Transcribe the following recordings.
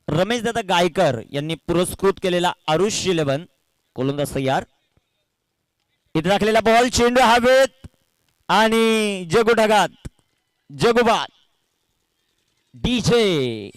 रमेश दादा गायकर यांनी पुरस्कृत केलेला आरुष 11 गोलंदाज तयार. इथे टाकलेला बॉल चेंडू हवेत आणि जगू ढगात जगुबाद डीजे.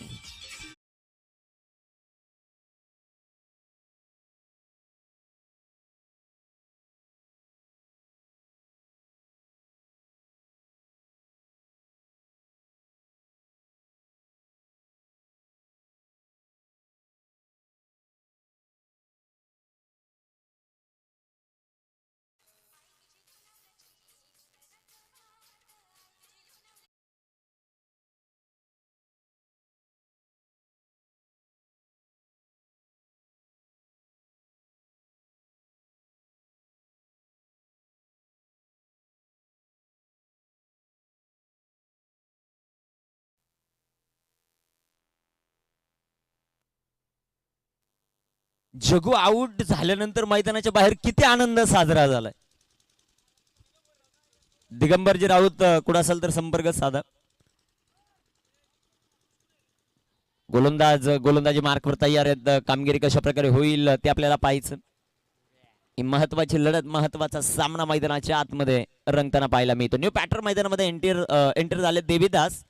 जगू आउट झाल्यानंतर मैदानाच्या बाहेर किती आनंद साजरा झालाय. दिगंबरजी राऊत कुठं असेल तर संपर्क साधा. गोलंदाजी मार्कवर तयार आहेत. कामगिरी कशा प्रकारे होईल ते आपल्याला पाहायचं. ही महत्वाची लढत महत्वाचा सामना मैदानाच्या आतमध्ये रंगताना पाहायला मिळतो. न्यू पॅटर्न मैदानामध्ये एंटर झाले देवीदास.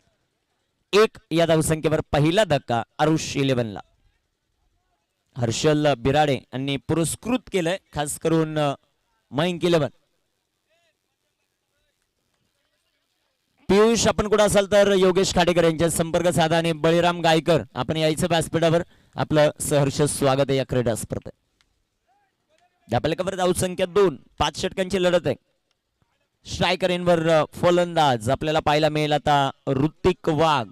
1 या धावसंख्येवर पहिला धक्का आरुष 11 ला. हर्षल बिराडे यांनी पुरस्कृत केलंय खास करून मयंक 11. पियुष आपण कुठं असाल तर योगेश खाडेकर यांच्या संपर्क साधा आणि बळीराम गायकर आपण यायचं व्यासपीठावर. आपलं सहर्ष स्वागत आहे या क्रीडा स्पर्धेत. धापलकावर धावसंख्या 2 5 षटकांची लढत आहे. स्ट्रायकर इनवर फलंदाज आपल्याला पाहायला मिळेल आता ऋतिक वाघ.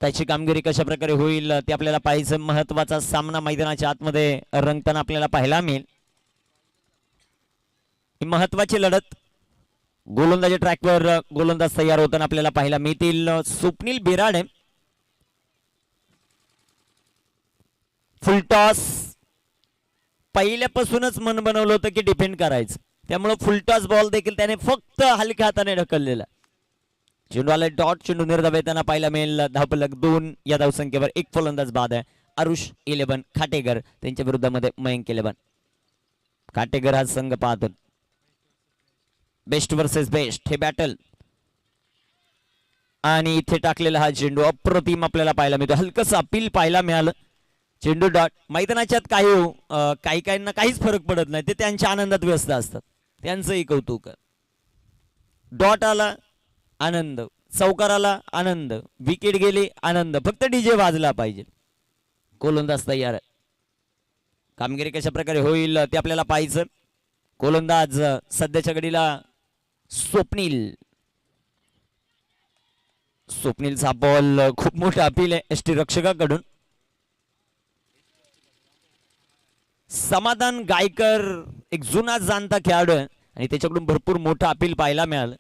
त्याची कामगिरी कशा प्रकारे होईल ते आपल्याला पाहायचं. महत्वाचा सामना मैदानाच्या आतमध्ये रंगताना आपल्याला पाहायला मिळेल. ही महत्वाची लढत. गोलंदाजी ट्रॅकवर गोलंदाज तयार होताना आपल्याला पाहायला मिळतील. स्वप्नील बिराडे फुलटॉस. पहिल्यापासूनच मन बनवलं होतं की डिफेंड करायचं, त्यामुळे फुलटॉस बॉल देखील त्याने फक्त हलक्या हाताने ढकललेला. चेंडू आला डॉट. चेंडू निर्धाव येताना पाहायला मिळेल. धावफलक 2 या धावसंख्येवर. 1 फलंदाज बाद आहे. आरुष 11 खाटेकर त्यांच्या विरुद्धामध्ये मयंक 11. खाटेकर हा संघ पाहतो. बेस्ट वर्सेस बेस्ट हे बॅटल. आणि इथे टाकलेला हा चेंडू अप्रतिम आपल्याला पाहायला मिळतो. हलकस अपील पाहायला मिळालं. चेंडू डॉट. मैदानाच्यात काही काहींना काहीच फरक पडत नाही, ते त्यांच्या आनंदात व्यस्त असतात, त्यांचंही कौतुक. डॉट आला आनंद, चौकार आला आनंद, विकेट गेली आनंद, फक्त डीजे वाजला पाहिजे. गोलंदाज तयार आहे. कामगिरी कशा प्रकारे होईल ते आपल्याला पाहायचं. गोलंदाज सध्याच्या घडीला स्वप्नीलचा बॉल खूप मोठा अपील आहे एसटी रक्षकाकडून. समाधान गायकर एक जुना जाणता खेळाडू आहे आणि त्याच्याकडून भरपूर मोठा अपील पाहायला मिळालं.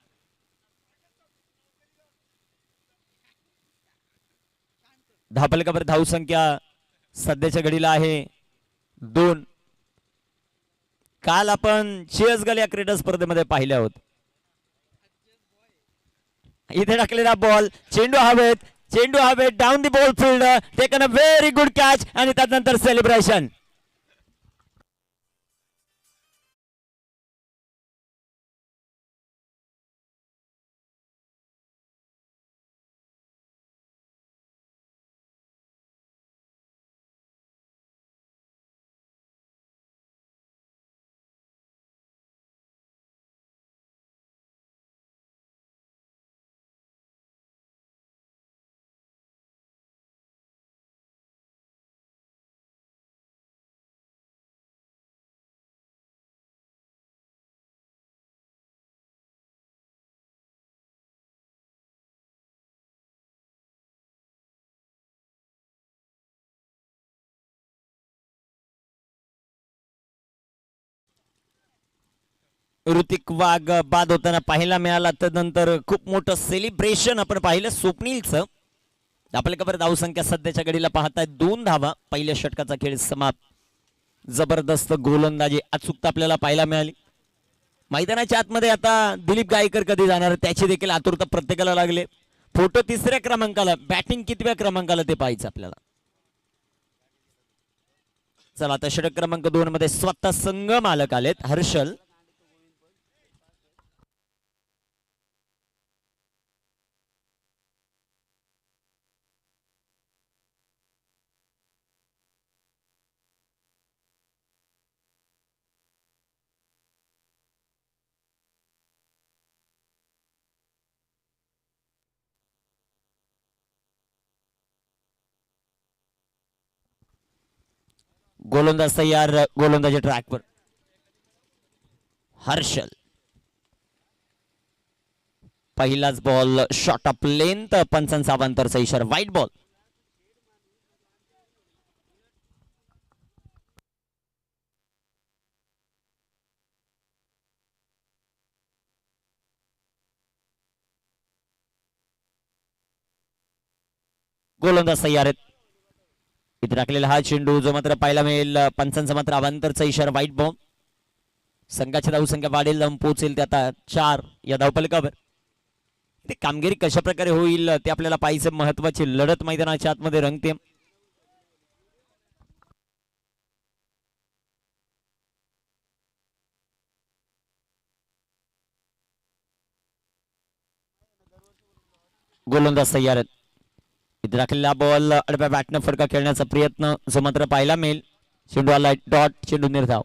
धापलकावर धावसंख्या सध्याच्या घडीला आहे 2. काल आपण चिअर्सगल या क्रीडा स्पर्धेमध्ये पाहिले आहोत. इथे टाकलेला बॉल चेंडू हवेत down the ball field taken a very good catch आणि त्यानंतर सेलिब्रेशन. ऋतिक वाघ बाद होताना पाहायला मिळाला. त्यानंतर खूप मोठं सेलिब्रेशन आपण पाहिलं स्वप्नीलचं. आपल्या खबर धावसंख्या सध्याच्या घडीला पाहताय 2 धावा. पहिल्या षटकाचा खेळ समाप्त. जबरदस्त गोलंदाजी अचूकता आपल्याला पाहायला मिळाली. मैदानाच्या आतमध्ये आता दिलीप गायकर कधी जाणार त्याची देखील आतुरता प्रत्येकाला लागले. फोटो तिसऱ्या क्रमांकाला, बॅटिंग कितव्या क्रमांकाला ते पाहायचं आपल्याला. चला आता षटक क्रमांक 2 मध्ये स्वतः संघ मालक आलेत हर्षल. गोलंदाज तयार, गोलंदाजी ट्रॅकवर हर्षल. पहिलाच बॉल शॉट ऑफ लेंथ, पंचांचा अवांतरचा इशारा, वाईट बॉल. गोलंदाज तयार आहेत. इथे राखलेला हा चेंडू जो मात्र पाहायला मिळेल, पंचांचा मात्र अवांतरचा इशारा, वाईट बॉल. संघाची धावसंख्या वाढेल, जाऊन पोहोचेल ते आता 4 या धावफलकावर. ते कामगिरी कशा प्रकारे होईल ते आपल्याला पाहायचं. महत्वाची लढत मैदानाच्या आतमध्ये रंगते. गोलंदाज तयार आहेत. इथे राखलेला बॉल आडव्या बॅटनं फटका खेळण्याचा प्रयत्न जो मात्र पाहायला मिळेल. चेंडू आला डॉट, चेंडू निर्धाव.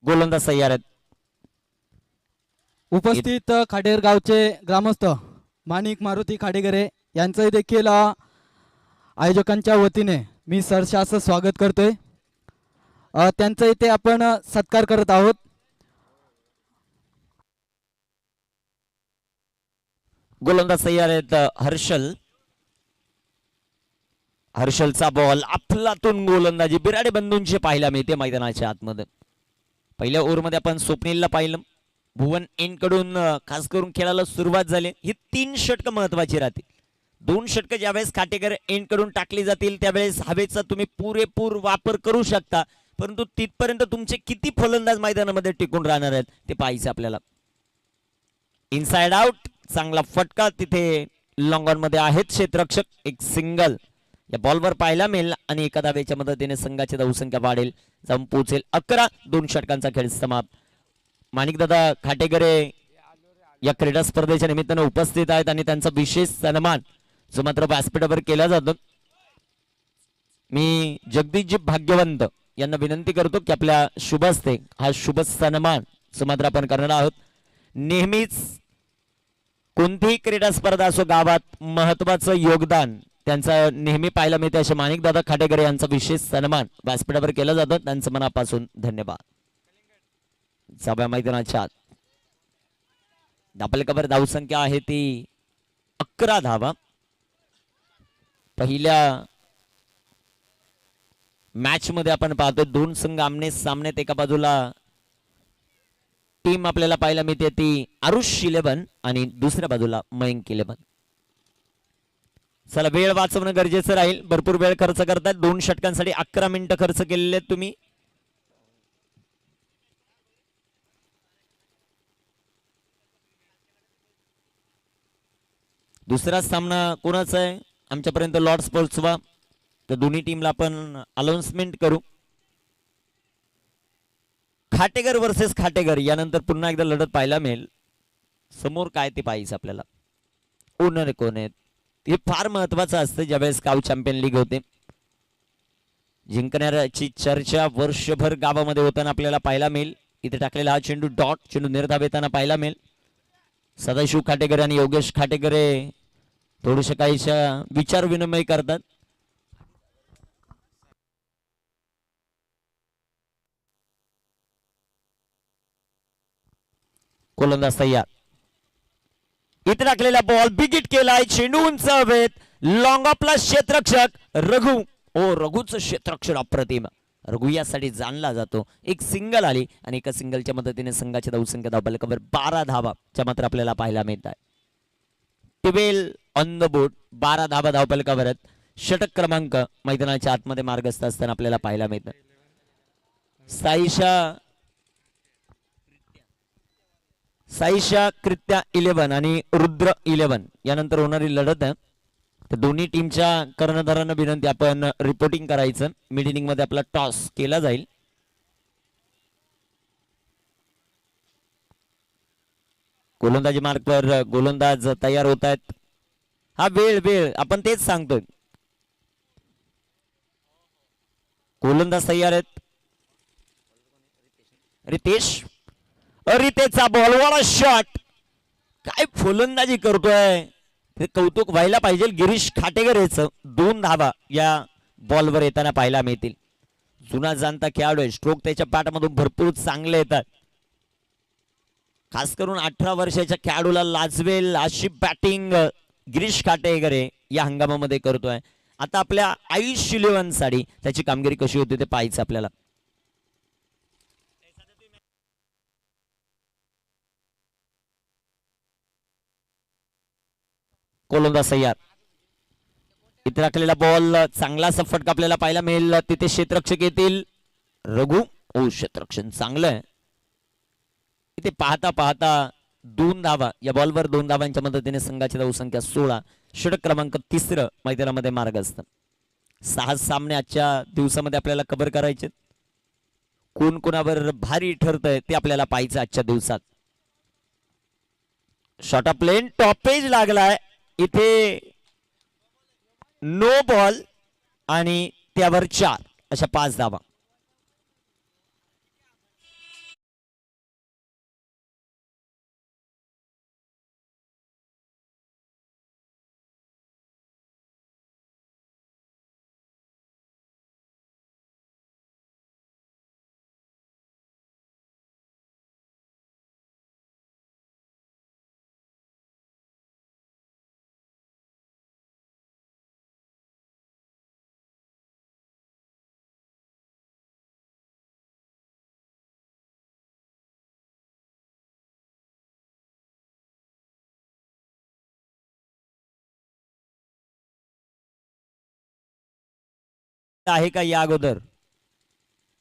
गोलंदाज तयार आहेत. उपस्थित खाडेर गावचे ग्रामस्थ माणिक मारुती खाडेगरे यांचंही देखील आयोजकांच्या वतीने मी सहर्ष स्वागत करतोय. त्यांचं इथे आपण सत्कार करत आहोत. गोलंदाज तयार आहेत हर्षल. हर्षलचा बॉल अफलातून गोलंदाजी बिराडे बंधूंची पाहायला मिळते मैदानाच्या आतमध्ये. पहिल्या ओव्हरमध्ये आपण स्वप्नीलला पाहिलं. भुवन एन कडून खास करून खेळायला सुरुवात झाली. ही 3 षटक महत्वाची राहतील. 2 षटक ज्यावेळेस खाटेकर एन कडून टाकली जातील त्यावेळेस हवेचा तुम्ही पुरेपूर वापर करू शकता, परंतु तिथपर्यंत तुमचे किती फलंदाज मैदानामध्ये टिकून राहणार आहेत ते पाहायचं आपल्याला. इनसाइड आउट, चांगला फटका तिथे लॉंग ऑन मध्ये आहेत क्षेत्ररक्षक. एक सिंगल या बॉलवर पाहायला मिळेल आणि एका धावेच्या मदतीने संघाची धावसंख्या वाढेल, जाऊन पोहोचेल 11. 2 षटकांचा खेळ समाप्त. माणिकदादा खाटेगरे या क्रीडा स्पर्धेच्या निमित्तानं उपस्थित आहेत आणि त्यांचा विशेष सन्मान जो मात्र व्यासपीठावर केला जातो. मी जगदीशजी भाग्यवंत यांना विनंती करतो की आपल्या शुभ हस्ते हा शुभ सन्मान जो मात्र आपण करणार आहोत. नेहमीच कोणतीही क्रीडा स्पर्धा असो, गावात महत्वाचं योगदान त्यांचं नेहमी पाहायला मिळते. असे माणिकदादा खाटेगरे यांचा विशेष सन्मान व्यासपीठावर केला जातो. त्यांचं मनापासून धन्यवाद. सभा मैदानाच्या आत धावफलकावर धावसंख्या आहे ती 11 धावा. पहिल्या मॅच मध्ये आपण पाहतो दोन संघ आमने सामनेत. एका बाजूला टीम आपल्याला पाहायला मिळते ती आरुष 11 आणि दुसऱ्या बाजूला मयंक 11. चला वेळ वाचवणं गरजेचं राहील. भरपूर वेळ खर्च करतात. 2 षटकांसाठी 11 मिनिटं खर्च केलेले आहेत तुम्ही. दुसरा सामना कोणाचा आहे आमच्यापर्यंत लॉर्ड्स पोहोचवा. तर दोन्ही टीमला आपण अनाउन्समेंट करू. खाटेकर वर्सेस खाटेकर यानंतर पुन्हा एकदा लढत पाहायला मिळेल. समोर काय ते पाहिजे आपल्याला. ओनर कोण आहेत हे फार महत्वाचं असतं ज्यावेळेस गाव चॅम्पियन लीग होते. जिंकणाऱ्याची चर्चा वर्षभर गावामध्ये होताना आपल्याला पाहायला मिळेल. इथे टाकलेला हा चेंडू डॉट चेंडू निर्धाव येताना पाहायला मिळेल. सदाशिव खाटेकर आणि योगेश खाटेकर थोडेसे काहीशा विचार विनिमय करतात. गोलंदाज तयार. इथे टाकलेला बॉल बिगिट केलाय. चेंडू उंच हवेत. लॉंग ऑफला क्षेत्ररक्षक रघु. ओ रघुचं क्षेत्ररक्षण अप्रतिम. रघु यासाठी जाणला जातो. एक सिंगल आली आणि एका सिंगलच्या मदतीने संघाच्या धावसंख्या धावफलकावर 12 धावाच्या मात्र आपल्याला पाहायला मिळत आहे. टिबेल ऑन द बोर्ड 12 धावा धावफलकावर. षटक क्रमांक मैदानाच्या आतमध्ये मार्गस्थ असताना आपल्याला पाहायला मिळतं. साईशा कृत्या 11 आणि रुद्र 11 यानंतर होणारी लढत आहे. तर दोन्ही टीमच्या कर्णधारांना विनंती आपण रिपोर्टिंग करायचं. मिड इनिंग मध्ये आपला टॉस केला जाईल. गोलंदाजी मार्कवर गोलंदाज तयार होत आहेत. हा वेळ वेळ आपण तेच सांगतोय. गोलंदाज तयार आहेत. रितेशचा बॉल वाला शॉट. काय फलंदाजी करतोय. हे कौतुक व्हायला पाहिजे गिरीश खाटेकर याचं. 2 धावा या बॉलवर येताना पाहायला मिळतील. जुना जाणता खेळाडू आहे. स्ट्रोक त्याच्या पाठमधून भरपूर चांगले येतात. खास करून 18 वर्षाच्या खेळाडूला लाजवेल अशी बॅटिंग गिरीश खाटेकर या हंगामामध्ये करतोय. आता आपल्या आयुष 11 साठी त्याची कामगिरी कशी होती ते पाहायचं आपल्याला. गोलंदाज तयार. इथे राखलेला बॉल चांगला फटका आपल्याला पाहायला मिळेल. तिथे क्षेत्ररक्षक येतील रघु. ओ क्षेत्ररक्षण चांगलं आहे. इथे पाहता पाहता 2 धावा या बॉलवर 2 धावांच्या मदतीने संघाची धावसंख्या 16. षटक क्रमांक 3 मैदानामध्ये मार्गस्थ. 6 सामने आजच्या दिवसामध्ये आपल्याला कव्हर करायचे. कोण कोणावर भारी ठरतंय ते आपल्याला पाहायचं आजच्या दिवसात. शॉट ऑफ प्लेन टॉपेज लागलाय. इथे नो बॉल आणि त्यावर 4 अशा 5 धावा. आहे का या अगोदर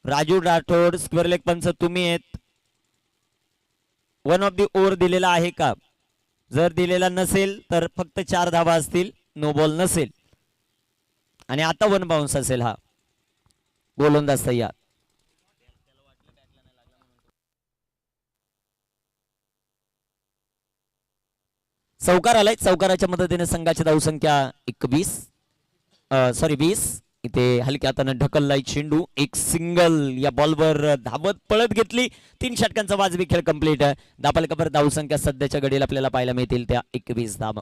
राजू राठोड स्क्वेअर लेग पंच तुम्ही आहेत. 1 ऑफ दी ओव्हर दिलेला आहे का. जर दिलेला नसेल तर फक्त 4 धावा असतील. नो बॉल नसेल आणि आता 1 बाउन्स असेल. हा गोलंदाज तयार. चौकार आलाय. चौकाराच्या मदतीने संघाची धावसंख्या 20. इथे हलक्या हाताने ढकललाय चेंडू. एक सिंगल या बॉलवर धावत पळत घेतली. 3 षटकांचा वाजवी खेळ कंप्लीट. धावफलकावर धावसंख्या सध्याच्या घडीला आपल्याला पाहायला मिळतील त्या 21 धावा.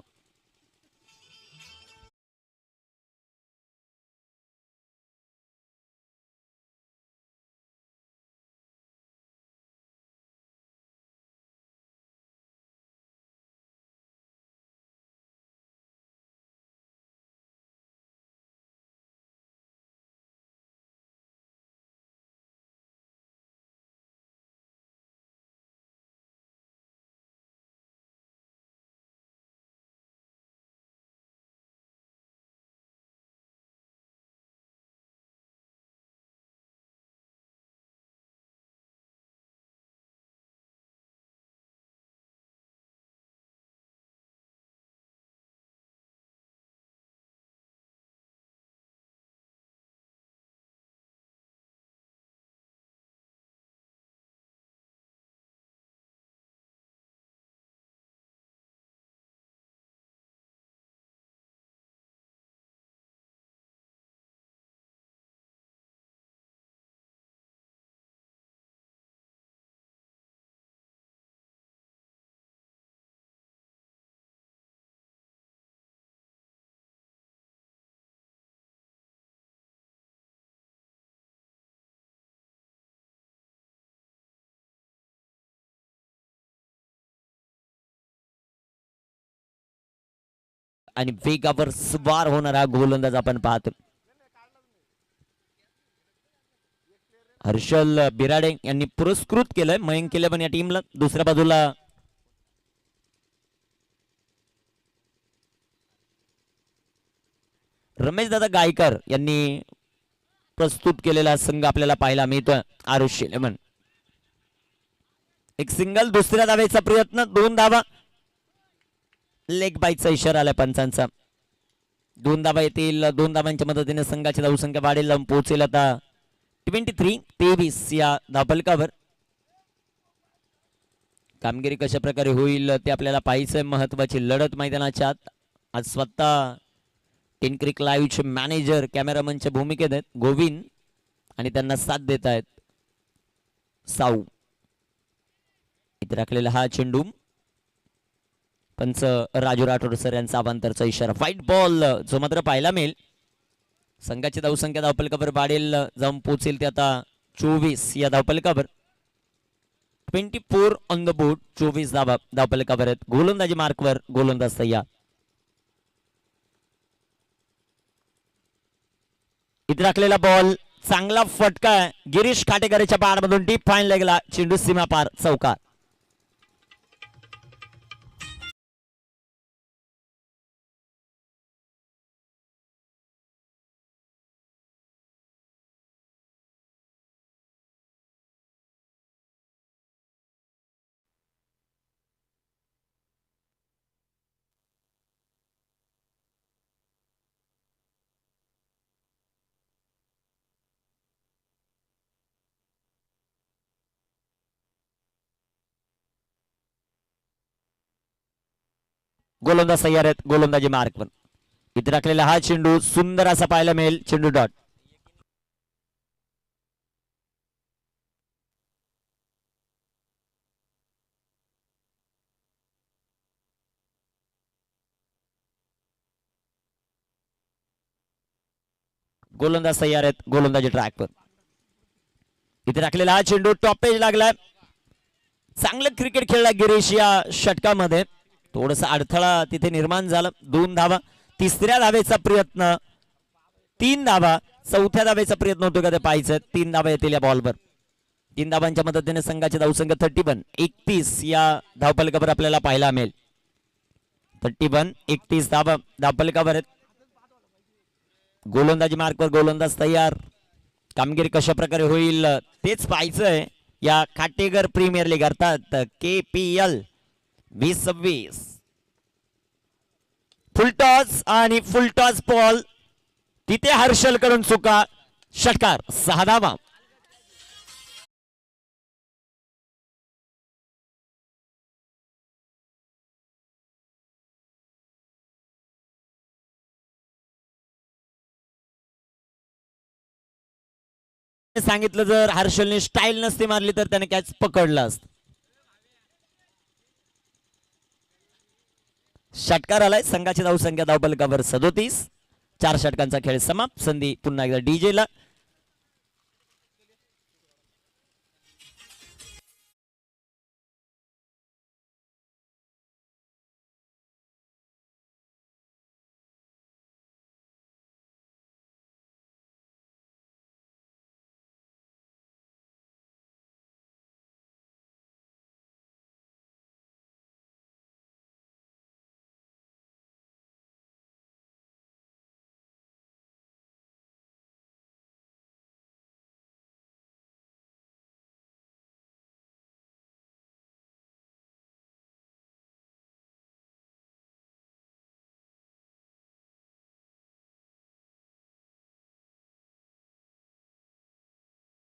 आणि वेगावर स्वार होणारा गोलंदाज आपण पाहतो. हर्षल बिराडे यांनी पुरस्कृत केलंय मयंक केलं पण या टीमला. दुसऱ्या बाजूला रमेश दादा गायकर यांनी प्रस्तुत केलेला संघ आपल्याला पाहायला मिळतोय. आरुष लेमन एक सिंगल, दुसऱ्या धावेचा प्रयत्न, 2 धावा. लेग बाईचा इशारा आलाय पंचांचा. 2 धावा येतील. 2 धावांच्या मदतीने संघाची धावसंख्या वाढेल, जाऊन पोहोचेल आता 23-23 या धावफलकावर. कामगिरी कशा प्रकारे होईल ते आपल्याला पाहायचंय. महत्वाची लढत मैदानाच्या आत. आज स्वतः टेन क्रिक लाईव्हचे मॅनेजर कॅमेरामनच्या भूमिकेत आहेत गोविंद आणि त्यांना साथ देत आहेत साऊ. इथे राखलेला हा चेंडू पंच राजू राठोड सर यांचा अवांतरचा इशारा. व्हाईट बॉल जो मात्र पाहायला मिळेल. संघाची धावसंख्या धावफलकावर वाढेल, जाऊन पोहोचेल ते आता 24 या धावफलकावर. 24 ऑन द बोर्ड. 24 धावा धावफलकावर आहेत. गोलंदाजी मार्कवर गोलंदाज तयार. इथे राखलेला बॉल चांगला फटका गिरीश खाटेकरच्या पारमधून डीप फाईन लेगला. चेंडू सीमा पार चौकार. गोलंदाज तयार आहेत. गोलंदाजी मार्कवर इथे राखलेला हा चेंडू सुंदर असा पाहायला मिळेल. चेंडू डॉट. गोलंदाज तयार आहेत. गोलंदाजी ट्रॅकवर इथे राखलेला हा चेंडू टॉप पेज लागलाय. चांगलं क्रिकेट खेळला गिरीश या षटकामध्ये. थोडासा अडथळा तिथे निर्माण झाला. 2 धावा. तिसऱ्या धावेचा प्रयत्न, 3 धावा. चौथ्या धावेचा प्रयत्न होतो का ते पाहायचं. 3 धावा येतील या बॉलवर. 3 धावांच्या मदतीने संघाची धावसंख्या 31 या धावफलकावर आपल्याला पाहायला मिळेल. 31 धावा धावफलकावर आहेत. गोलंदाजी मार्कवर गोलंदाज तयार. कामगिरी कशा प्रकारे होईल तेच पाहायचंय या खाटेकर प्रीमियर लीग अर्थात KPL 2026. फुलटॉस आणि फुलटॉस बॉल तिथे हर्षल कडून चुका. षटकार. 6 धावा. सांगितलं जर हर्षलने स्टाईल नसती मारली तर त्याने कॅच पकडला असत. षटकार आलाय. संघाची धावसंख्या धावफलकावर 37. 4 षटकांचा खेळ समाप्त. संधी पुन्हा एकदा डीजे ला.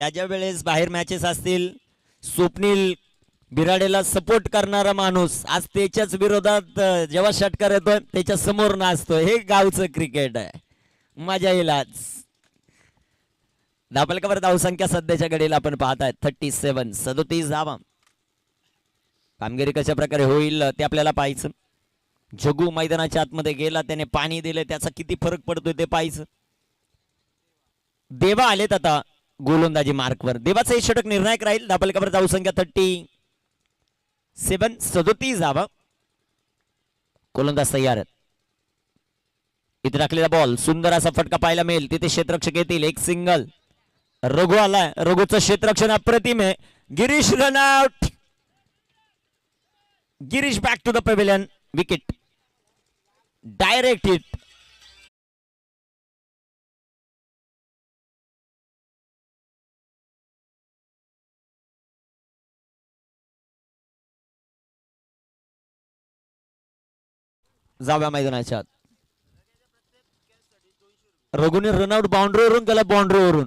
त्याच्या वेळेस बाहेर मॅचेस असतील, स्वप्नील बिराडेला सपोर्ट करणारा माणूस आज त्याच्याच विरोधात जेव्हा षटकार येतोय त्याच्या समोर नाचतोय. हे गावचं क्रिकेट आहे. मजा येईल आज. धावफलकावर धावसंख्या सध्याच्या घडीला आपण पाहताय 37 धावा. कामगिरी कशा प्रकारे होईल ते आपल्याला पाहायचं. जगू मैदानाच्या आतमध्ये गेला, त्याने पाणी दिले, त्याचा किती फरक पडतोय ते पाहायचं. देवा आलेत आता गोलंदाजी मार्कवर. देवाचा षटक निर्णायक राहील. धावफलकावर धावसंख्या 37 धावा. गोलंदाज तयार आहेत. इथे टाकलेला बॉल सुंदर असा फटका पाहायला मिळेल. तिथे क्षेत्ररक्षक येतील. एक सिंगल. रघु आलाय. रघुचं क्षेत्ररक्षण अप्रतिम आहे. Girish run out. Girish back to the pavilion. Wicket. Direct hit. जाव्या मैदानाच्या आत. रघुने रनआउट बाउंड्रीवरून केला. बाउंड्रीवरून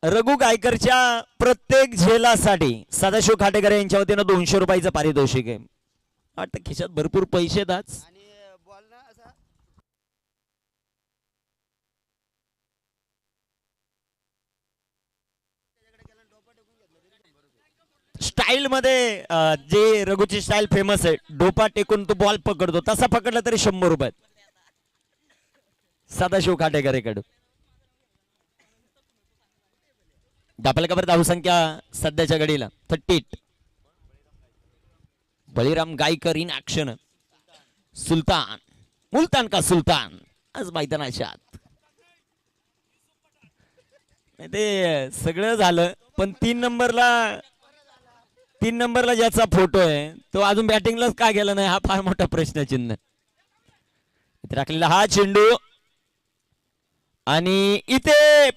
रघु गायकरच्या प्रत्येक झेलासाठी सदाशिव खाटेकर यांच्या वतीनं 200 रुपयाचं पारितोषिक आहे. वाटतं खिशात भरपूर पैसे आहेत आज. स्टाईल मध्ये जे रघुची स्टाईल फेमस आहे, डोपा टेकून तो बॉल पकडतो, तसा पकडला तरी 100 रुपये. सदाशिव खाटेकरकडून दापलकावर धावसंख्या सध्याच्या घडीला 38. Baliram Gaykar in action. सुलतान. मुलतान का सुलतान आज मैदानाच्या आत. ते सगळं झालं पण 3 नंबरला ज्याचा फोटो आहे तो अजून बॅटिंगलाच का गेला नाही हा फार मोठा प्रश्नचिन्ह. इथे राखलेला हा चेंडू आणि इथे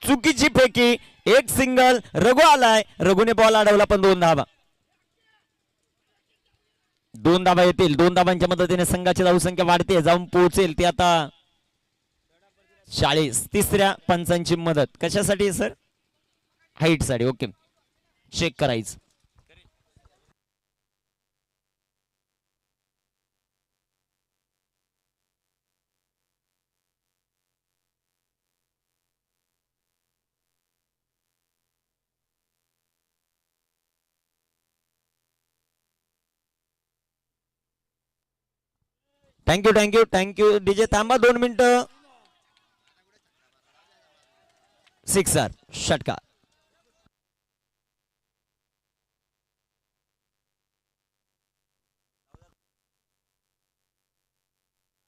चुकीची फेकी. एक सिंगल. रघु आलाय. रघुने बॉल अडवला पण 2 धावा. 2 धावा येतील. 2 धावांच्या मदतीने संघाची धावसंख्या वाढते. जाऊन पोहोचेल ती आता 40. तिसऱ्या पंचांची मदत कशासाठी सर? हाईट साठी. ओके चेक करायचं. Thank you DJ. थांबा 2 मिनिटं. सिक्सर. षटकार.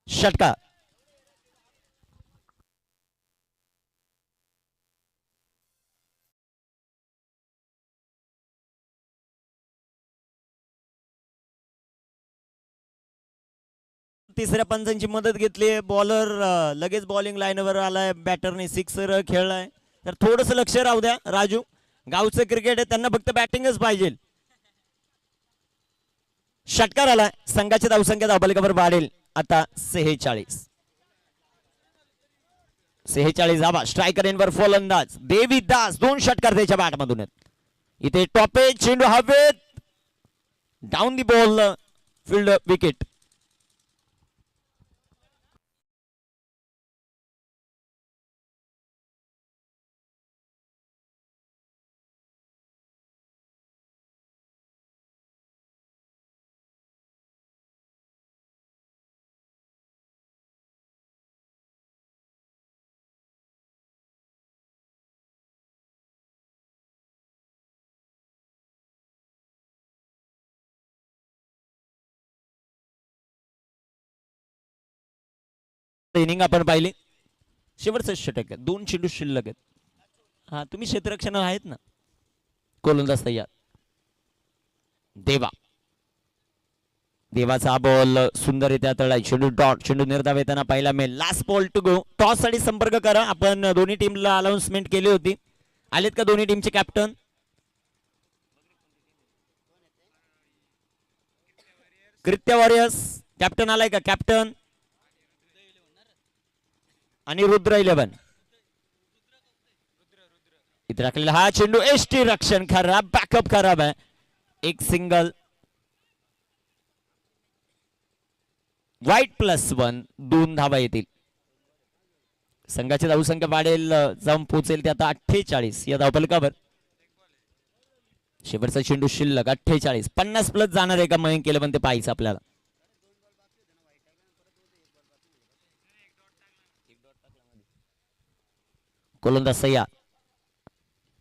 षटकार. तिसऱ्या पंचांची मदत घेतली. बॉलर लगेच बॉलिंग लाईनवर आलाय. बॅटरने सिक्सर खेळलाय. तर थोडस लक्ष राहू द्या राजू. गावचं क्रिकेट आहे, त्यांना फक्त बॅटिंगच पाहिजे. षटकार आलाय. संघाची धावसंख्या धावफलकावर वाढेल आता 46 धावा. स्ट्रायकर एंडवर फलंदाज देवीदास. 2 षटकार त्याच्या बॅटमधून आहेत. इथे टॉपे चेंडू हवेत. Down the ball. Field wicket. Inning आपण पाहिली. शेवटचं षटक आहे. 2 चेंडू शिल्लक आहेत. हा तुम्ही क्षेत्ररक्षण आहेत ना. गोलंदाज तयार. देवाचा बॉल सुंदररित्या तळाय. चेंडू डॉट. चेंडू निर्धाव येताना पाहिला मिळेल. Last ball to go. Toss साठी संपर्क करा. आपण दोन्ही टीमला अनाउन्समेंट केली होती. आलेत का दोन्ही टीमचे कॅप्टन? कृत्य वॉरियर्स कॅप्टन आलाय का? कॅप्टन आणि रुद्र 11. इथे राखलेला हा चेंडू. एसटी रक्षण खराब. बॅकअप खराब आहे. एक सिंगल. वाईट +1. 2 धावा येतील. संघाची धावसंख्या वाढेल. जाऊन पोहोचेल ते आता 48 या धावफलकावर. शेवटचा चेंडू शिल्लक 48. 50+ जाणार आहे का मयंक केलं पण ते पाहायचं आपल्याला. गोलंदाज सय्या.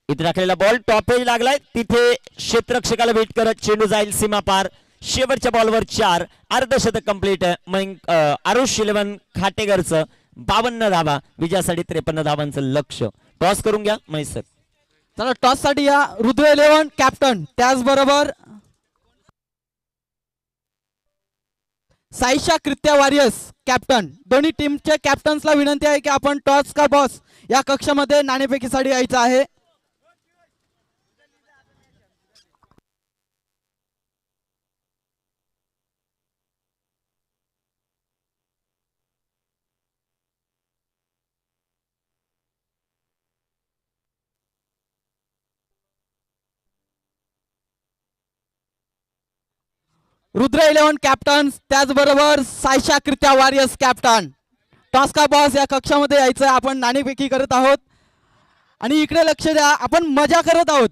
इथे राखलेला बॉल टॉपेज लागलाय. तिथे क्षेत्ररक्षकाला वेट करत चेंडू जाईल सीमा पार. शेवटच्या बॉलवर 4, अर्धशतक कंप्लीट. मग आरुष इलेव्हन खाटेकरचं 52 धावा, विजयासाठी 53 धावांचं लक्ष्य. टॉस करून घ्या महेश सर. चला टॉस साठी या रुद्र इलेव्हन कॅप्टन, त्याचबरोबर साईशा कृत्या वॉरियर्स कॅप्टन, दोन्ही टीमच्या कॅप्टन्सला विनंती आहे की आपण टॉस का बॉस या कक्षामध्ये नाणेफेकीसाठी यायचं आहे. रुद्र इलेव्हन कॅप्टन, त्याचबरोबर सायशा कृत्या वॉरियर्स कॅप्टन, टॉस का बॉस या कक्षामध्ये यायचं. आपण नाणेफेकी करत आहोत आणि इकडे लक्ष द्या, आपण मजा करत आहोत.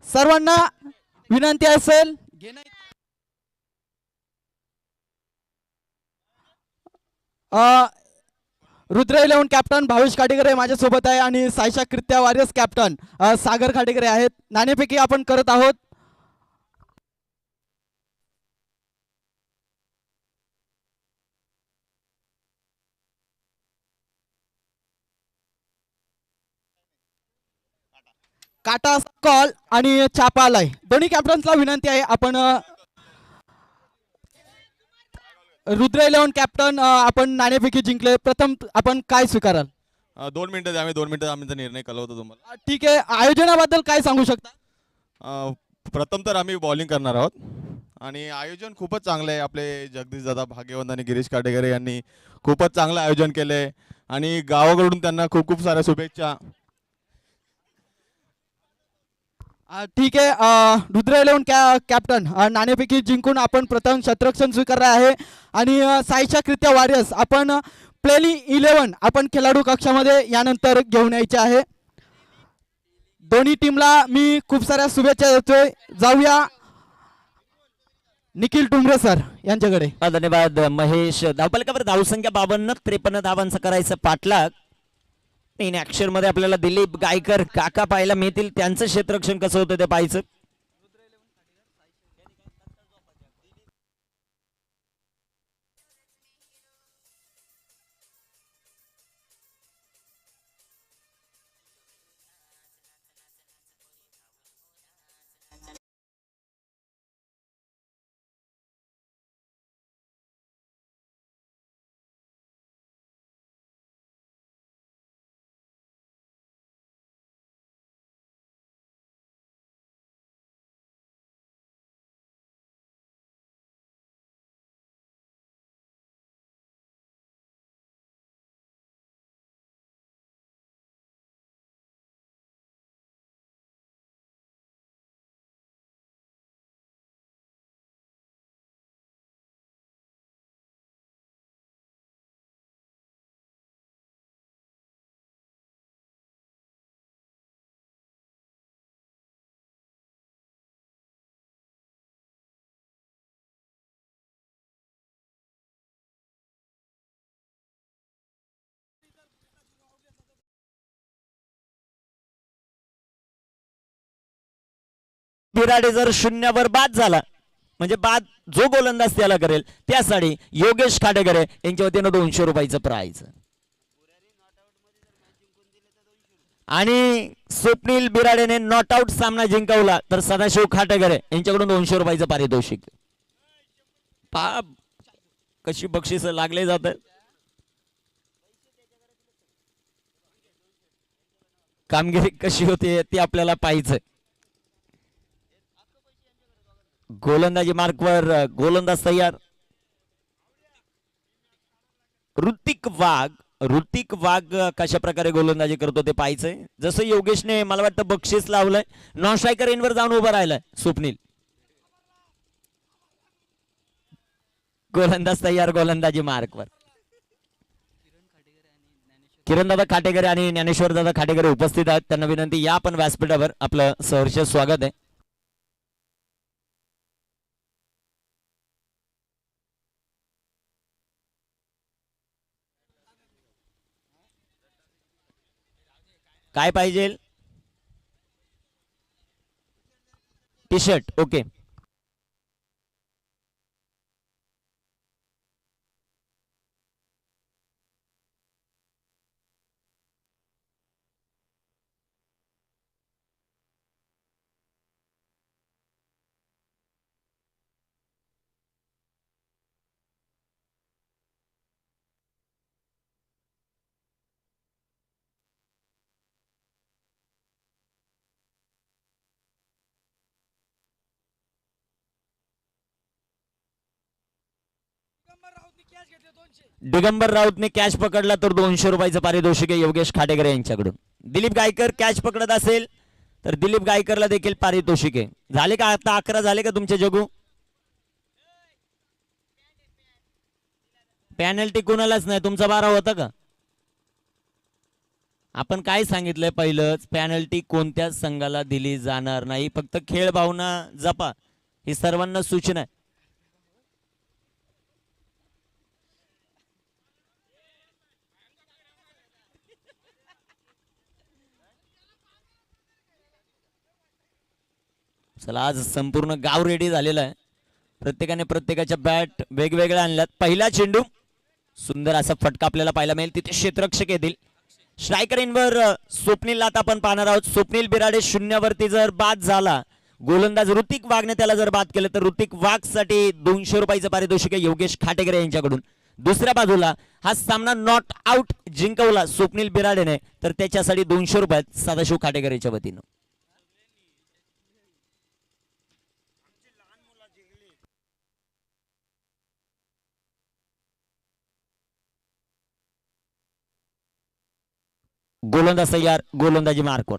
सर्वांना विनंती असेल, रुद्र इलेव्हन कॅप्टन भावेश खाटेकर माझ्यासोबत आहे आणि सायशा कृत्या वॉरियर्स कॅप्टन सागर खाटेकर आहेत. नाणेफेकी आपण करत आहोत. काटा कॉल आणि छापा आलाय. दोन्ही कॅप्टन्सला विनंती आहे, आपण रुद्र इलेव्हन कॅप्टन आपण नाणेफेकी जिंकले. प्रथम आपण काय स्वीकाराल? 2 मिनिटं द्या, आम्ही 2 मिनिटं आमचा निर्णय कळवतो तुम्हाला. ठीक आहे, आयोजनाबद्दल काय सांगू शकता? प्रथम तर आम्ही बॉलिंग करणार आहोत आणि आयोजन खूपच चांगलं आहे. आपले जगदीश दादा भाग्यवंत आणि गिरीश काटेकर यांनी खूपच चांगलं आयोजन केलं आहे आणि गावाकडून त्यांना खूप खूप साऱ्या शुभेच्छा. ठीक आहे, रुद्र इलेव्हन कॅप्टन नाणेफेकी जिंकून आपण प्रथम शतरक्षण स्वीकारलं आहे आणि साईशा कृत्या वॉरियर्स आपण प्लेली 11 आपण खेळाडू कक्षामध्ये यानंतर घेऊन यायचे आहे. दोन्ही टीमला मी खूप साऱ्या शुभेच्छा देतोय. जाऊया निखिल टुंबरे सर यांच्याकडे. धन्यवाद महेश. धावपलकावर धावसंख्या 52, 53 धावांचा करायचं पाठलाग. इन ऍक्शन मध्ये आपल्याला दिलीप गायकर काका पाहायला मिळतील. त्यांचं क्षेत्ररक्षण कसं होतं ते पाहायचं. बिराडे जर शून्यावर बाद झाला म्हणजे बाद जो गोलंदाज त्याला करेल त्यासाठी योगेश खाटेकर यांच्या वतीनं 200 रुपयाचं प्राइज. आणि स्वप्नील बिराडेने नॉट आउट सामना जिंकवला तर सदाशिव खाटेकर यांच्याकडून 200 रुपयाचं पारितोषिक. पा कशी बक्षीस लागले जात. कामगिरी कशी होते ते आपल्याला पाहायचं. गोलंदाजी मार्कवर गोलंदाज तयार. ऋतिक वाघ कशा प्रकारे गोलंदाजी करतो ते पाहायचंय. जसं योगेशने मला वाटतं बक्षीस लावलंय. नॉन स्ट्रायकर इनवर जाऊन उभं राहिलाय स्वप्नील. गोलंदाज तयार गोलंदाजी मार्कवर. किरण दादा खाटेकर आणि ज्ञानेश्वर दादा खाटेकर उपस्थित आहेत. त्यांना विनंती या आपण व्यासपीठावर आपलं सहर्ष स्वागत आहे. काय पाहिजे? T shirt. ओके. दिगंबर राऊतने कॅच पकडला तर 200 रुपयाचं पारितोषिक आहे योगेश खाटेकर यांच्याकडून. दिलीप गायकर कॅच पकडत असेल तर दिलीप गायकरला देखील पारितोषिक आहे. झाले का आता 11 झाले का तुमचे जगू? पॅनल्टी कोणालाच नाही, तुमचा 12 होता का? आपण काय सांगितलंय पहिलंच, पॅनल्टी कोणत्याच संघाला दिली जाणार नाही, फक्त खेळ भावना जपा ही सर्वांना सूचना आहे. चला आज संपूर्ण गाव रेडी झालेला आहे. प्रत्येकाने प्रत्येकाच्या बॅट वेगवेगळ्या आणल्यात. पहिला चेंडू सुंदर असा फटका आपल्याला पाहायला मिळेल. तिथे क्षेत्ररक्षक येतील. स्ट्रायकर इनवर स्वप्नील आता आपण पाहणार आहोत. स्वप्नील बिराडे शून्यावरती जर बाद झाला, गोलंदाज ऋतिक वाघने त्याला जर बाद केलं तर ऋतिक वाघ साठी 200 रुपयाचं पारितोषिक आहे योगेश खाटेकर यांच्याकडून. दुसऱ्या बाजूला हा सामना नॉट आउट जिंकवला स्वप्नील बिराडेने तर त्याच्यासाठी 200 रुपये सदाशिव खाटेकर यांच्या वतीनं. गोलंदाज तयार, गोलंदाजी मार्कवर.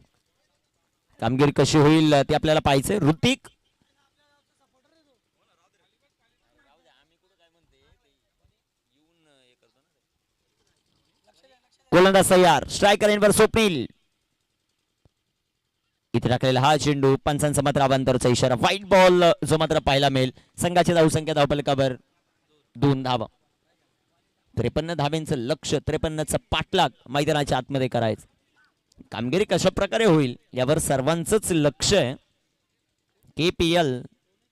कामगिरी कशी होईल ते आपल्याला पाहायचंय. ऋतिक गोलंदाज तयार. स्ट्रायकर इनवर स्वप्नील. इथे टाकलेला हा चेंडू पंचांचा मात्र अवांतरचा इशारा. व्हाईट बॉल जो मात्र पाहायला मिळेल. संघाची धावसंख्या धावफलकावर 2 धावा. 53 धाव्यांचं लक्ष, 53चा पाठलाग मैदानाच्या आतमध्ये करायचं. कामगिरी कशा प्रकारे होईल यावर सर्वांचंच लक्ष आहे. KPL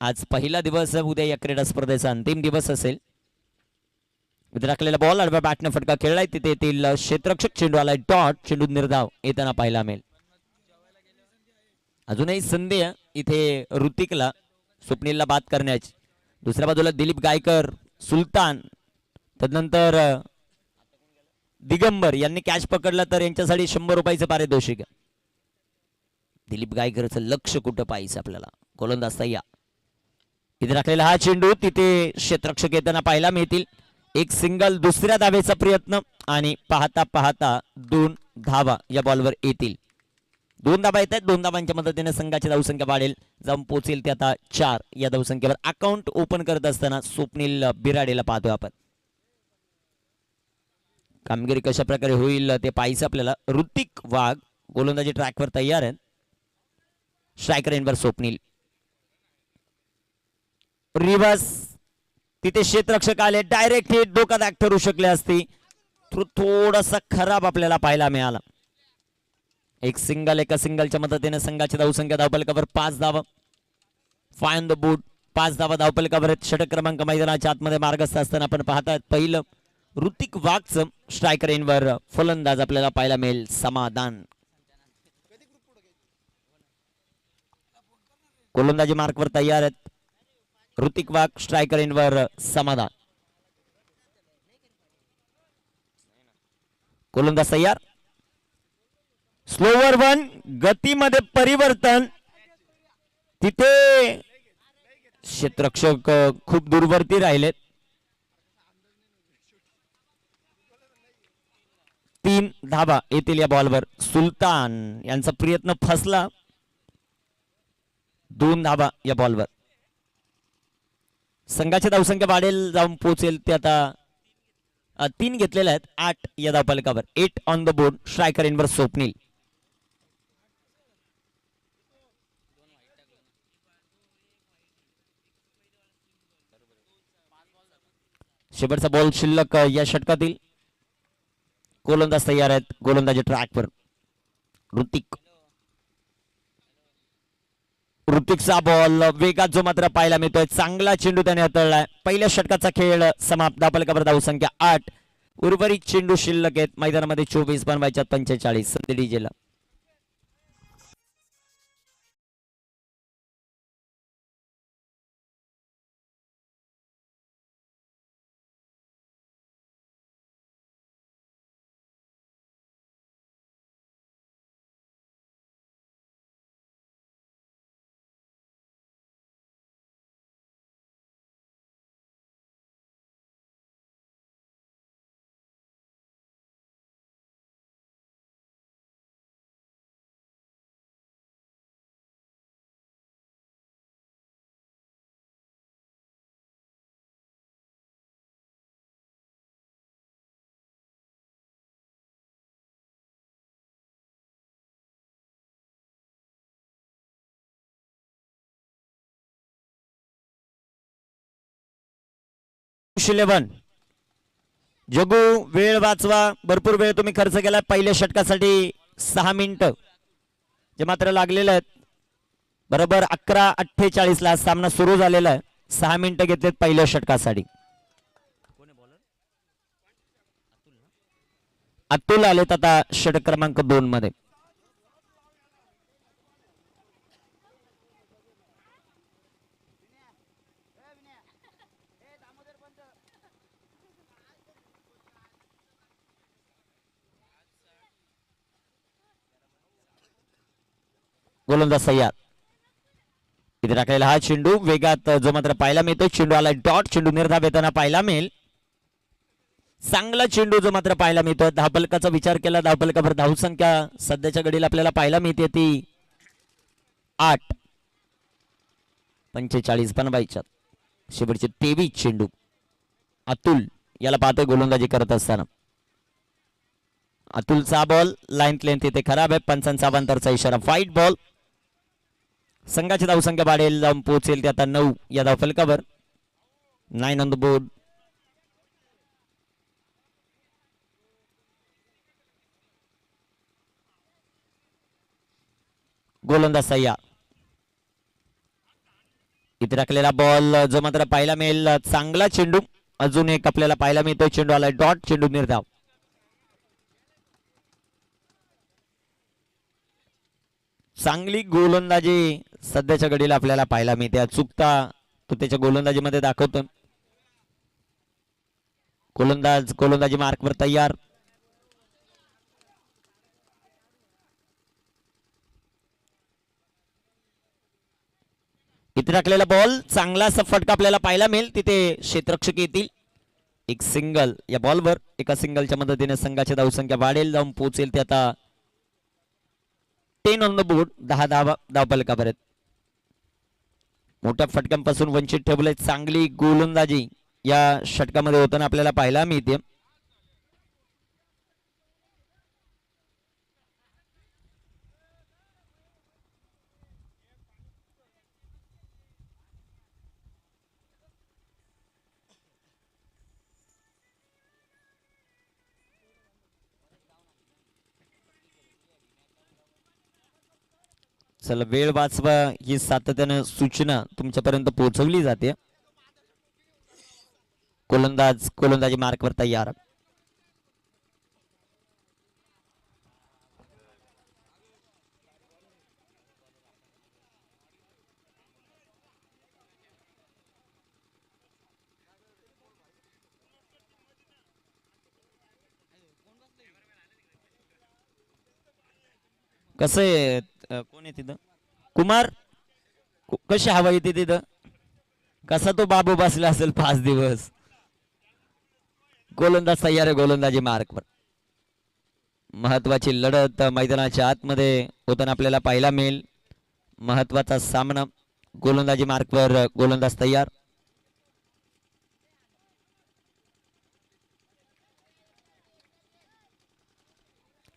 आज पहिला दिवस, उद्या या क्रीडा स्पर्धेचा अंतिम दिवस असेल. राखलेला बॉल आडव्या बॅटने फटका खेळलाय. तिथे येथील क्षेत्ररक्षक चेंडू आलाय डॉट. चेंडू निर्धाव येताना पाहायला मिळेल. अजूनही संधी आहे इथे ऋतिकला स्वप्नीलला बाद करण्याची. दुसऱ्या बाजूला दिलीप गायकर, सुलतान, तदनंतर दिगंबर यांनी कॅच पकडला तर यांच्यासाठी 100 रुपयाचं पारितोषिक. दिलीप गायकरचं लक्ष कुठं पाहिजे आपल्याला. गोलंदाज तयार. इथे राखलेला हा चेंडू तिथे क्षेत्ररक्षक येताना पाहायला मिळतील. एक सिंगल, दुसऱ्या धावेचा प्रयत्न आणि पाहता पाहता 2 धावा या बॉलवर येतील. 2 धावा येत आहेत. 2 धावांच्या मदतीने संघाची धावसंख्या वाढेल, जाऊन पोहोचेल ते आता 4 या धावसंख्येवर. अकाउंट ओपन करत असताना स्वप्नील बिराडेला पाहतोय आपण. कामगिरी कशा प्रकारे होईल ते पाहायचं आपल्याला. ऋतिक वाघ गोलंदाजी ट्रॅकवर तयार आहेत. स्ट्रायकर इनवर स्वप्नील. रिव्हर्स, तिथे क्षेत्ररक्षक आले. डायरेक्ट हिट धोकादायक ठरू शकले असते. थोडासा खराब आपल्याला पाहायला मिळाला. एक सिंगल, एका सिंगलच्या मदतीने संघाची धावसंख्या धावफलकावर 5 धावा. 5 ऑन द बोर्ड, 5 धावा धावफलकावर. षटक क्रमांक मैदानाच्या आतमध्ये मार्गस्थ असताना आपण पाहतात पहिलं ऋतिक वाघचं स्ट्रायकर इनवर फलंदाज आपल्याला पाहायला मिळेल समाधान. गोलंदाजी मार्कवर तयार आहेत. ऋतिक वाघ, स्ट्रायकर इनवर समाधान. गोलंदाज तयार. स्लोवर 1, गतीमध्ये परिवर्तन. तिथे क्षेत्ररक्षक खूप दूरवरती राहिलेत. 3 धावा येतील या बॉलवर. सुलतान यांचा प्रयत्न फसला. 2 धावा या बॉलवर. संघाची धावसंख्या वाढेल, जाऊन पोहोचेल ते आता 3 घेतलेल्या आहेत. 8 या धावफलकावर. 8 ऑन द बोर्ड. स्ट्रायकर इनवर स्वप्नील. शेवटचा बॉल शिल्लक या षटकातील. गोलंदाज तयार आहेत. गोलंदाजी ट्रॅकवर. ऋतिकचा बॉल वेगात जो मात्र पाहायला मिळतोय. चांगला चेंडू त्याने हाताळलाय. पहिल्या षटकाचा खेळ समाप्त. धावफलकावर धावसंख्या 8. उर्वरित चेंडू शिल्लक आहेत मैदानामध्ये 24 बनवायच्या 45. डीजेला 11 जगू वेळ वाचवा, भरपूर वेळ तुम्ही खर्च केला पहिल्या षटकासाठी 6 मिनिटं जे मात्र लागलेले आहेत. बरोबर 11:48 ला सामना सुरू झालेला आहे. 6 मिनिटं घेतलेत पहिल्या षटकासाठी. अतुल आलेत आता षटक क्रमांक 2 मध्ये. गोलंदाज सय्याद इथे टाकलेला हा चेंडू वेगात जो मात्र पाहायला मिळतो. चेंडू आला डॉट. चेंडू निर्धाव येताना पाहायला मिळेल. चांगला चेंडू जो मात्र पाहायला मिळतो. धावफलकाचा विचार केला धावफलकावर धावसंख्या सध्याच्या घडीला आपल्याला पाहायला मिळते ती 8. 45 बनवायच्यात. शेवटचे 23 चेंडू. अतुल याला पाहतोय गोलंदाजी करत असताना. अतुलचा बॉल लाईन लेंथ इथे खराब आहे. पंचांचा अवांतरचा इशारा फाईट बॉल. संघाची धावसंख्या वाढेल जाऊन पोहोचेल ते आता 9 या धावफलकावर. 9 ऑन द बोर्ड. गोलंदाज सय्याद इथे टाकलेला बॉल जो मात्र पाहायला मिळेल. चांगला चेंडू अजून एक आपल्याला पाहायला मिळतोय. चेंडू आलाय डॉट. चेंडू निर्धाव. चांगली गोलंदाजी सध्याच्या घडीला आपल्याला पाहायला मिळते. चुकता तो त्याच्या गोलंदाजीमध्ये दाखवतो. गोलंदाजी मार्कवर तयार. इथे टाकलेला बॉल चांगला असा फटका आपल्याला पाहायला मिळेल. तिथे क्षेत्ररक्षक येतील. एक सिंगल या बॉलवर. एका सिंगलच्या मदतीने संघाची धावसंख्या वाढेल जाऊन पोहोचेल ते आता 10 ऑन द बोर्ड. 10 धावफलकावर. मोठ्या फटक्यांपासून वंचित ठेवले. चांगली गोलंदाजी या षटकामध्ये होताना आपल्याला पाहायला मिळते. चला वेळ वाचवा ही सातत्याने सूचना तुमच्यापर्यंत पोहोचवली जाते. गोलंदाजी मार्कवर तयार. कसं आहे कोण आहे तिथं कुमार कशी हवा येते तिथं. कसा तो बाबू बसला असेल 5 दिवस. गोलंदाज तयार आहे. गोलंदाजी मार्कवर. महत्वाची लढत मैदानाच्या आतमध्ये होताना आपल्याला पाहायला मिळेल. महत्वाचा सामना. गोलंदाजी मार्कवर गोलंदाज तयार.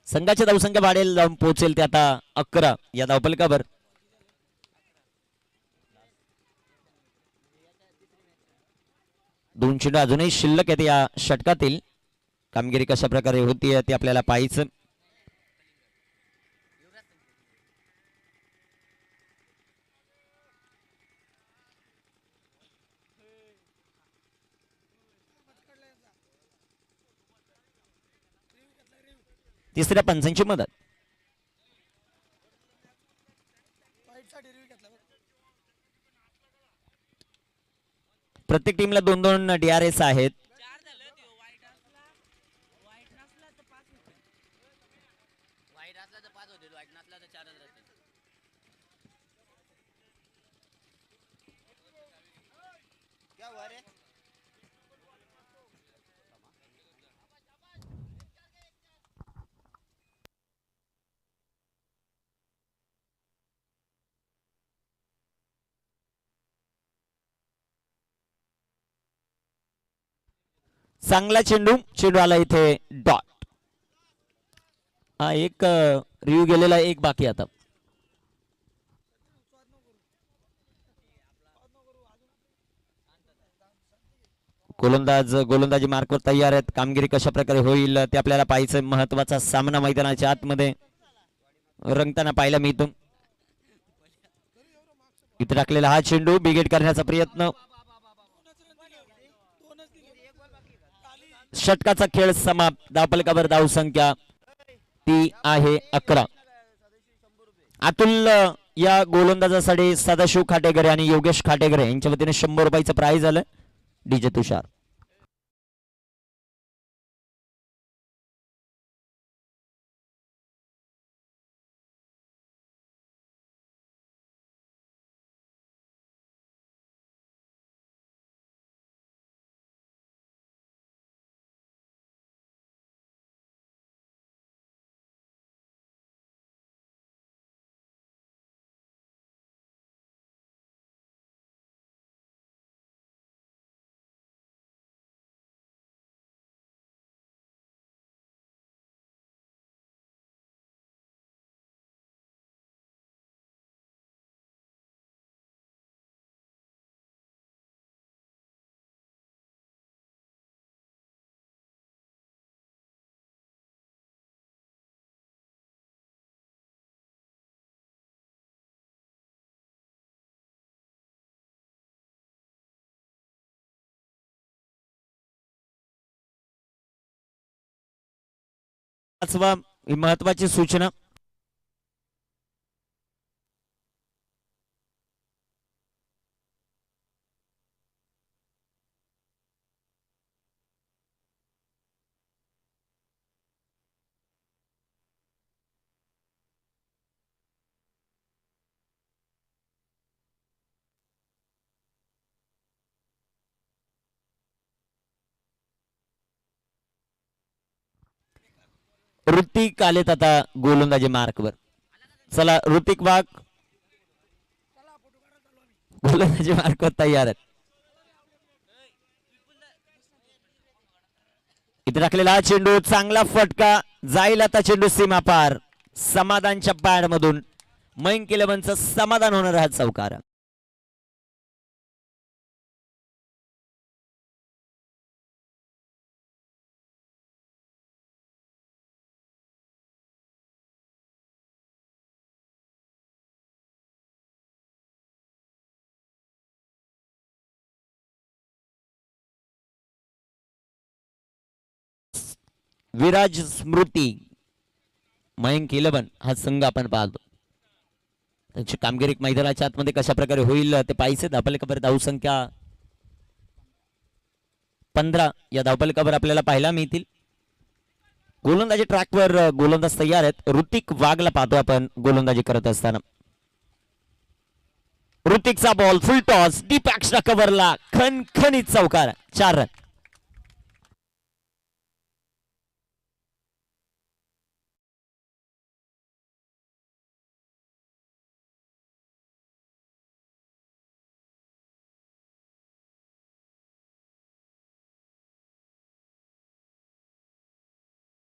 संघाची धावसंख्या वाढेल जाऊन पोहोचेल ते आता 11 या धावफलकावर. दोन चेंडू अजूनही शिल्लक आहेत या षटकातील. कामगिरी कशा प्रकारे होती ते आपल्याला पाहायचं. तिसऱ्या पंचांची मदत. प्रत्येक टीमला 2-2 DRS आहेत. चांगला चेंडू आला इथे डॉट. हा एक रिव्ह्यू गेलेला एक बाकी आता. गोलंदाजी मार्कवर तयार आहेत. कामगिरी कशा प्रकारे होईल ते आपल्याला पाहायचं. महत्वाचा सामना मैदानाच्या आतमध्ये रंगताना पाहायला मिळतो. इथे टाकलेला हा चेंडू बिगेट करण्याचा प्रयत्न. षटकाचा खेळ समाप्त. धावफलकावर धावसंख्या ती आहे 11. अतुल या गोलंदाजासाठी सदाशिव खाटेगरे आणि योगेश खाटेगरे यांच्या वतीने 100 रुपयाचं प्राइज आलं. डीजे तुषार. पाचवा महत्वाची सूचना. ऋतिक आलेत आता गोलंदाजी मार्कवर. चला ऋतिक वाघ गोलंदाजी मार्कवर तयार आहेत. इथे टाकलेला हा चेंडू चांगला फटका जाईल आता. चेंडू सीमा पार. समाधानच्या पॅड मधून मयंक 11चं समाधान होणार हा चौकार. विराज स्मृती मयंक 11 हा संघ आपण पाहतो. त्यांची कामगिरी मैदानाच्या आतमध्ये कशा प्रकारे होईल ते पाहिजे. धावफलकावर धावसंख्या 15 या धावफलकावर आपल्याला पाहायला मिळतील. गोलंदाजी ट्रॅकवर गोलंदाज तयार आहेत. ऋतिक वाघला पाहतो आपण गोलंदाजी करत असताना. ऋतिकचा ball full toss deep extra कव्हरला खणखणीत चौकार. 4 रन.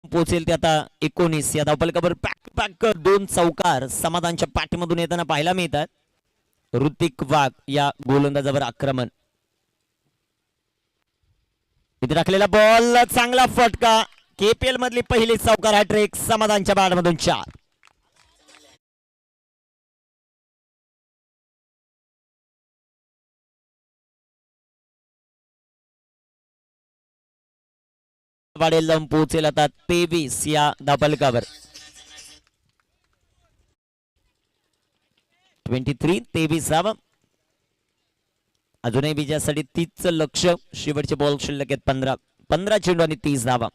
पोहोचेल ते आता 19 या धावफलकावर पॅक पॅक 2 चौकार समाधानच्या पाठीमधून येताना पाहायला मिळतात. ऋतिक वाघ या गोलंदाजावर आक्रमण. इथे टाकलेला बॉल चांगला फटका. केपीएल मधली पहिली चौकार हॅट्रिक समाधानच्या बॅटमधून 4. वाढेल जाऊन पोहोचेल आता 23 या धावफलकावर. 23 अजूनही विजयासाठी 30चं लक्ष. शेवटचे बॉल शिल्लक आहेत 15 चेंडू आणि 30 धावा.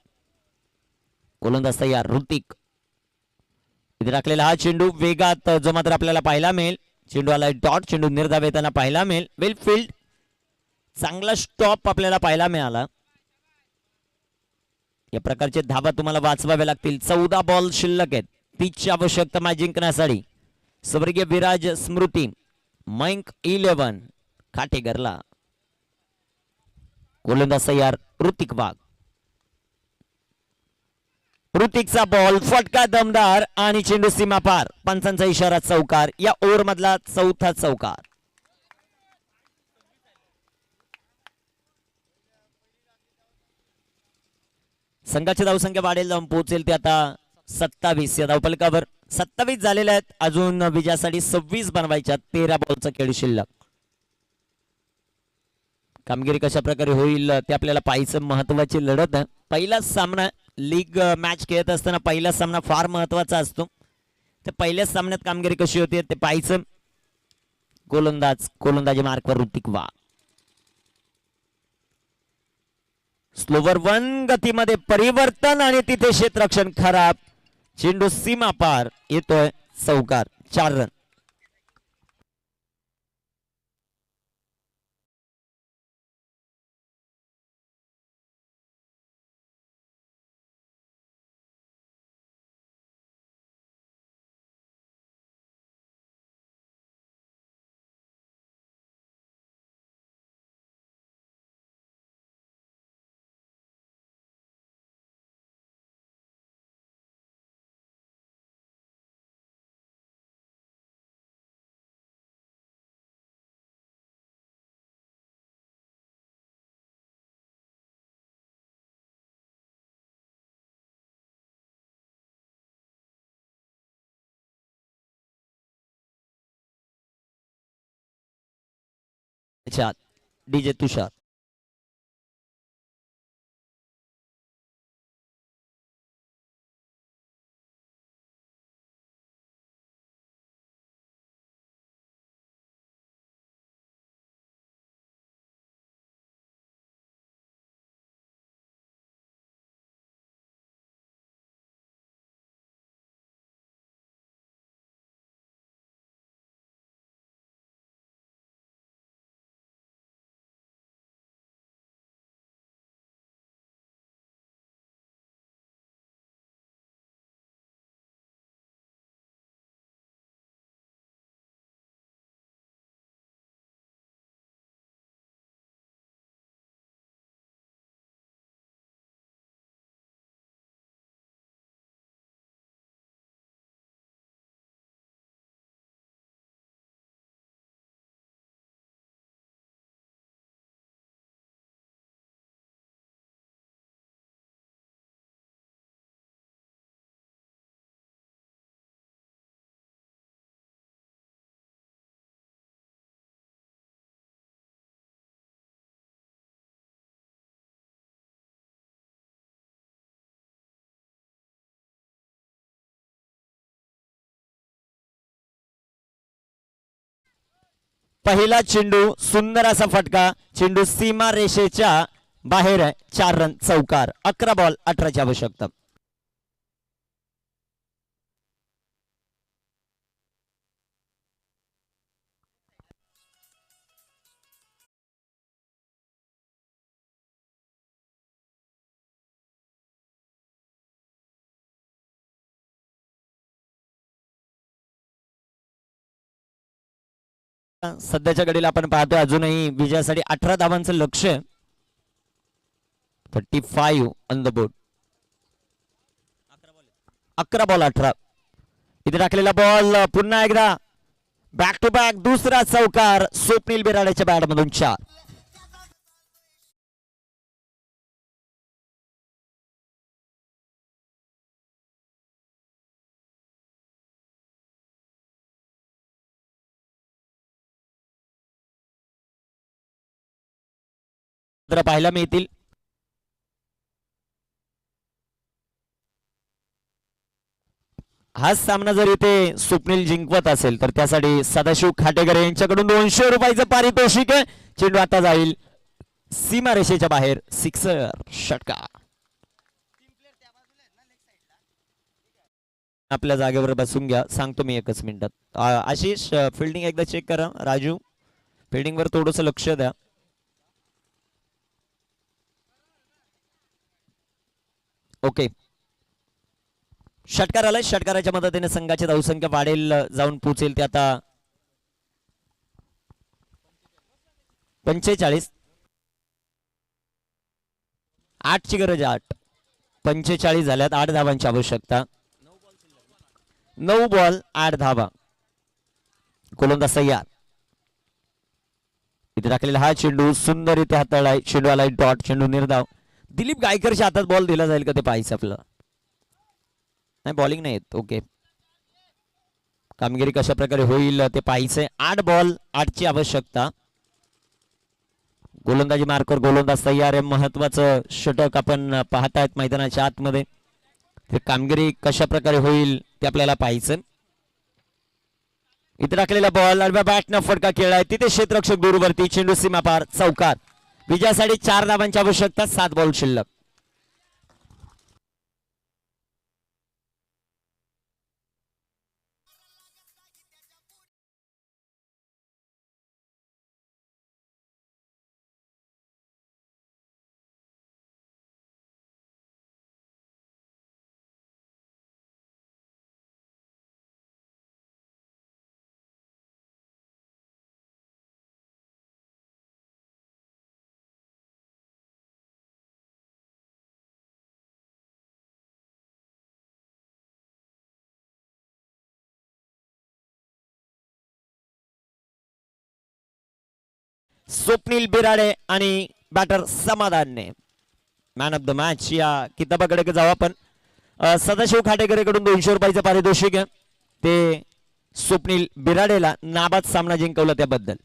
गोलंदाज तयार ऋतिक. इथे टाकलेला हा चेंडू वेगात जो मात्र आपल्याला पाहायला मिळेल. चेंडू आला डॉट. चेंडू निर्धाव येताना पाहायला मिळेल. वेल फील्ड चांगला स्टॉप आपल्याला पाहायला मिळाला. या प्रकारचे धावा तुम्हाला वाचवावे लागतील. 14 बॉल शिल्लक आहेत. 30ची आवश्यकता मॅच जिंकण्यासाठी. स्वर्गीय विराज स्मृती मयंक 11 खाटेगरला. गोलंदाज तयार ऋतिक वाघ. ऋतिकचा बॉल फटका दमदार आणि चेंडू सीमा पार. पंचांचा इशारा चौकार. या ओव्हर मधला चौथा चौकार. संघाची धावसंख्या वाढेल जाऊन पोहोचेल ते आता 27 या धावफलकावर. 27 झालेल्या आहेत. अजून विजयासाठी 26 बनवायच्या. 13 बॉलचा खेळ शिल्लक. कामगिरी कशा प्रकारे होईल ते आपल्याला पाहायचं. महत्वाची लढत आहे. पहिला सामना लीग मॅच खेळत असताना पहिला सामना फार महत्वाचा असतो. तर पहिल्याच सामन्यात कामगिरी कशी होते ते पाहायचं. गोलंदाजी मार्कवर ऋतिक वाघ. स्लोवर 1 गतीमध्ये परिवर्तन आणि तिथे क्षेत्ररक्षण खराब. चेंडू सीमा पार येतोय. चौकार. 4 रन. डीजे तुषार. पहिला चेंडू सुंदर असा फटका. चेंडू सीमा रेषेच्या बाहेर आहे. 4 रन. चौकार. 11 बॉल 18ची आवश्यकता. सध्याच्या घडीला आपण पाहतोय अजूनही विजयासाठी 18 धावांचं लक्ष. 35 ऑन द बोर्ड. 11 बॉल 18. इथे टाकलेला बॉल पुन्हा एकदा बॅक टू बॅक दुसरा चौकार. स्वप्नील बिराड्याच्या बॅट मधून 4. पाहायला मिळतील. हाच सामना जर इथे स्वप्नील जिंकवत असेल तर त्यासाठी सदाशिव खाटेकर यांच्याकडून 200 रुपयाचं पारितोषिक आहे. चेंडू आता जाईल सीमा रेषेच्या बाहेर. सिक्सर. षटकार. आपल्या जागेवर बसून घ्या. सांगतो मी एकच मिनिटात. आशिष फिल्डिंग एकदा चेक करा. राजू फिल्डिंग वर थोडस लक्ष द्या. ओके. षटकार आलाय. षटकाराच्या मदतीने संघाची धावसंख्या वाढेल जाऊन पोहोचेल ते आता 45. 8 ची गरज आहे. 8. 45 झाल्यात. 8 धावांची आवश्यकता. 9 बॉल 8 धावा. गोलंदाज तयार. इथे टाकलेला हा चेंडू सुंदर इथे हाताळलाय. चेंडू आलाय डॉट. चेंडू निर्धाव. दिलीप गायकरच्या हातात बॉल दिला जाईल का ते पाहायचं आपल्याला. नाही बॉलिंग नाही येत. ओके, कामगिरी कशा प्रकारे होईल ते पाहायचंय. 8 बॉल 8ची आवश्यकता. गोलंदाजी मार्कर गोलंदाज तयार आहे. महत्वाचं षटक आपण पाहतायत मैदानाच्या आतमध्ये. ते कामगिरी कशा प्रकारे होईल ते आपल्याला पाहायचं. इथे टाकलेला बॉल आडव्या बॅटनं फटका खेळलाय. तिथे क्षेत्ररक्षक दूरवरती. चेंडू सीमा पार चौकार. विजयासाठी 4 धावांची आवश्यकता. 7 बॉल शिल्लक. स्वप्नील बिराडे आणि बॅटर समाधानने मॅन ऑफ द मॅच या किताबाकडे जाऊ आपण. सदाशिव खाटेकरेकडून 200 रुपयाचं पारितोषिक आहे. ते स्वप्नील बिराडेला नाबाद सामना जिंकवला त्याबद्दल.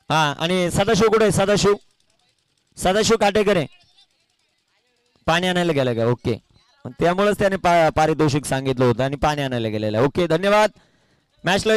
हा, आणि सदाशिव कुठे? सदाशिव खाटेकरे पाणी आणायला गेलं का? ओके, त्यामुळेच त्याने पारितोषिक सांगितलं होतं आणि पाणी आणायला गेलेलं. ओके, धन्यवाद. मॅचला